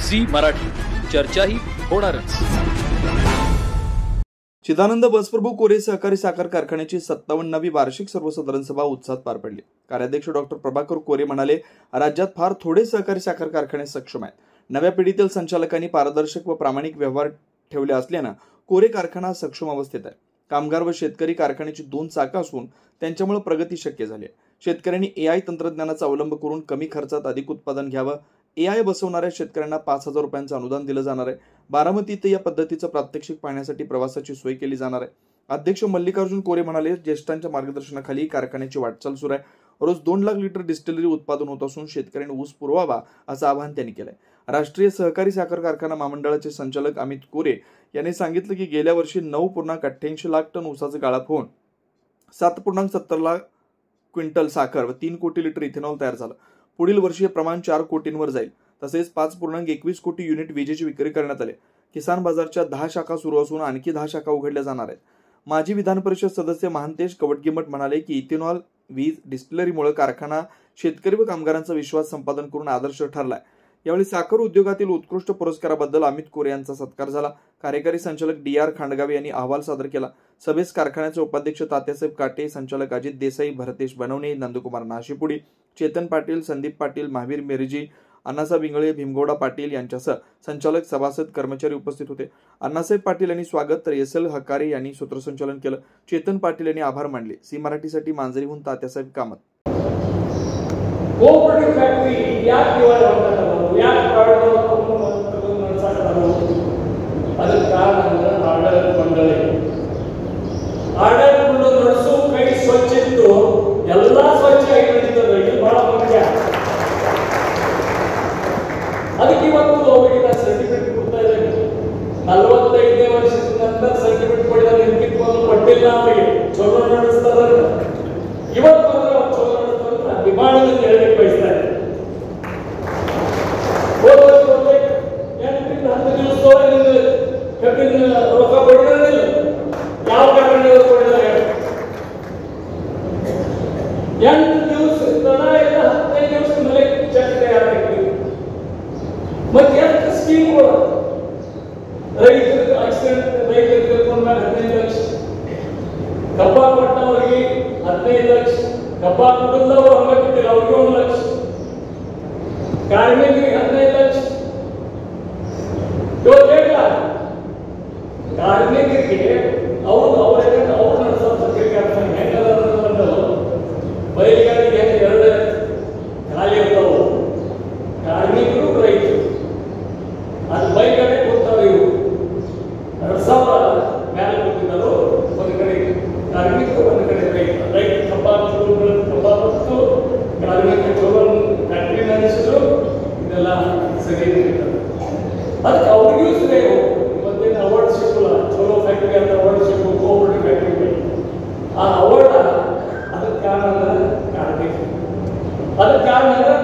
झी मराठी, चर्चा ही होणारच। चिदानंद बसप्रभू कोरे सहकारी साखर कारखान्याची 57वी वार्षिक सर्वसाधारण सभा उत्साहात पार पडली। कार्याध्यक्ष डॉक्टर प्रभाकर कोरे म्हणाले, राज्यात फार थोडे सहकारी साखर कारखाने सक्षम आहेत। नव्या पिढीतील संचालकांनी पारदर्शक व प्रामाणिक व्यवहार ठेवले असल्याने कोरे कारखाना सक्षम अवस्थेत आहे। कामगार व शेतकरी कारखान्याची 2 चाकं असून त्यांच्यामुळे प्रगती शक्य झाली आहे। शेतकऱ्यांनी AI तंत्रज्ञानाचा अवलंब करून कमी खर्चात अधिक उत्पादन घ्यावं। AI बसवणाऱ्या शेतकऱ्यांना 5,000 रुपयांचं अनुदान दिलं जाणार आहे। बारामतीत या पद्धतीचं प्रात्यक्षिक पाहण्यासाठी प्रवासाची सोय केली जाणार आहे। अध्यक्ष मल्लिकार्जुन कोरे म्हणाले, ज्येष्ठांच्या मार्गदर्शनाखाली कारखान्याची वाटचाल सुरू आहे। रोज 2 लाख लिटर डिस्टिलरी उत्पादन होत असून शेतकऱ्यांनी ऊस पुरवावा असं आवाहन त्यांनी केलंय। राष्ट्रीय सहकारी साखर कारखाना महामंडळाचे संचालक अमित कोरे यांनी सांगितलं की गेल्या वर्षी 9.88 लाख टन ऊसाचं गाळप होऊन 7.70 लाख क्विंटल साखर व 3 कोटी लिटर इथेनॉल तयार झालं। पुढील वर्षी हे प्रमाण 4 कोटींवर जाईल। तसेच 5.21 कोटी युनिट विजेची विक्री करण्यात आली। किसान बाजारच्या 10 शाखा सुरू असून आणखी 10 शाखा उघडल्या जाणार आहेत। माजी विधान परिषद सदस्य महांतेश कवटगिमठ म्हणाले की इथेनॉल वीज डिस्टिलरीमुळे कारखाना शेतकरी व कामगारांचा विश्वास संपादन करून आदर्श ठरलाय। यावेळी साखर उद्योगातील उत्कृष्ट पुरस्काराबद्दल अमित कोरे यांचा सत्कार झाला। कार्यकारी संचालक DR खांडगावे यांनी अहवाल सादर केला। सभेस कारखान्याचे उपाध्यक्ष तात्यासाहेब काटे, संचालक अजित देसाई, भरतेश बनवणे, नंदकुमार नाशिपुडी, चेतन पाटील, संदीप पाटील, महावीर मिरजी, अण्णासाहेब इंगळे, भीमगौडा पाटील यांच्यासह संचालक, सभासद, कर्मचारी उपस्थित होते। अण्णासाहेब पाटील यांनी स्वागत तर SL हकारे यांनी सूत्रसंचालन केलं। चेतन पाटील यांनी आभार मानले। सी मराठीसाठी मांजरीहून तात्यासाहेब कामत। कोऑपरेटिव्ह फॅक्टरी या दिवाळी या ಅದಕ್ಕೆ ಕಾರಣ ಅಂದ್ರೆ ಆಡಳಿತ ಮಂಡಳಿ ನಡೆಸೋ ಕೈ ಸ್ವಚ್ಛ ಇತ್ತು, ಎಲ್ಲ ಸ್ವಚ್ಛ ಆಗಿ ನಡೀತದೆ। ಇದು ಬಹಳ ಮುಖ್ಯ। ಅದಕ್ಕೆ ಇವತ್ತು ಅವರಿಗೆ ಸರ್ಟಿಫಿಕೇಟ್ ಕೊಡ್ತಾ ಇದ್ದೇನೆ। 45ನೇ ವರ್ಷದ ನಂತರ ಸರ್ಟಿಫಿಕೇಟ್ ಪಡೆದ ನಿರ್ಮಿತವನ್ನು ಕೊಟ್ಟಿಲ್ಲ ಅವರಿಗೆ, ಚಲೋ ನಡೆಸ್ತಾರೆ। ಇವತ್ತು ಮಾತ್ರ ಅವ್ರು ಚಲೋ ನಡೆಸ್ತಾರೆ ಅಭಿಮಾನದಿಂದ ಹೇಳಲಿಕ್ಕೆ ಬಯಸ್ತಾ ಇದ್ದಾರೆ। 8 ದಿವಸದೊಳಗೆ ಕಬ್ಬಿನ ರೊಕ್ಕ ಕೊಡಿರೋದಿಲ್ಲ, ಯಾವ ಕಾರಣದಿಂದ ಕೊಡಿದ್ದಾರೆ? 8 ದಿವಸ ತಡ ಇಲ್ಲ, 15 ದಿವಸ ಮೇಲೆ ಚೆಕ್ ತಯಾರಾಗ್ತದೆ। ಮತ್ತೆ ಎಷ್ಟು ಸ್ಕೀಮ್ಗಳು ರೈತರಿಗೆ ಆಕ್ಸಿಡೆಂಟ್, ರೈತರಿಗೆ ಕರ್ಕೊಂಡ 15 ಲಕ್ಷ, ಕಬ್ಬ ಕೊಟ್ಟವರಿಗೆ 15 ಲಕ್ಷ, ಕಬ್ಬ ಕೊಡದವರು ಹಂಗ ಕೊಟ್ಟಿಲ್ಲ ಅವ್ರಿಗೆ 1 ಲಕ್ಷ, ಕಾರ್ಮಿಕರಿಗೆ 15 ಲಕ್ಷ। ಕಾರ್ಮಿಕರಿಗೆ ಅವ್ರು ನಡೆಸೋ ಬೈಲಿಗಾರಿಗೆ ಎರಡು ಖಾಲಿ ಇರ್ತಾವ, ಕಾರ್ಮಿಕರು ರೈತರು। ಅದು ಬೈಗಾಡೆ ಕೊಡ್ತಾವ ಇವು 2,000 ಮೇಲೆ ಕೊಟ್ಟಿದ್ದರು, ಒಂದು ಕಡೆ ಕಾರ್ಮಿಕರು, ಒಂದು ಕಡೆ ರೈತ ಕಬ್ಬ ಕೊಟ್ಟು ಕಾರ್ಮಿಕ ಚಲೋ ಫ್ಯಾಕ್ಟ್ರಿ ನಡೆಸಿದ್ರು, ಇದೆಲ್ಲ ಸರಿ ನಡೀತದೆ। ಅದಕ್ಕೆ ಅವ್ರಿಗೂ ಸರಿ ಇವತ್ತೇನು ಅವಾರ್ಡ್ ಸಿಕ್ಕಲ್ಲ, ಚಲೋ ಫ್ಯಾಕ್ಟ್ರಿ ಅಂತ ಅವಾರ್ಡ್ ಸಿಕ್ಕು, ಕೋಆಪರೇಟಿವ್ ಫ್ಯಾಕ್ಟ್ರಿ। ಆ ಅವಾರ್ಡ್ ಅದಕ್ಕೆ ಕಾರಣ ಅಂದ್ರೆ ಕಾರ್ಮಿಕ, ಅದಕ್ಕೆ ಕಾರಣ ಅಂದ್ರೆ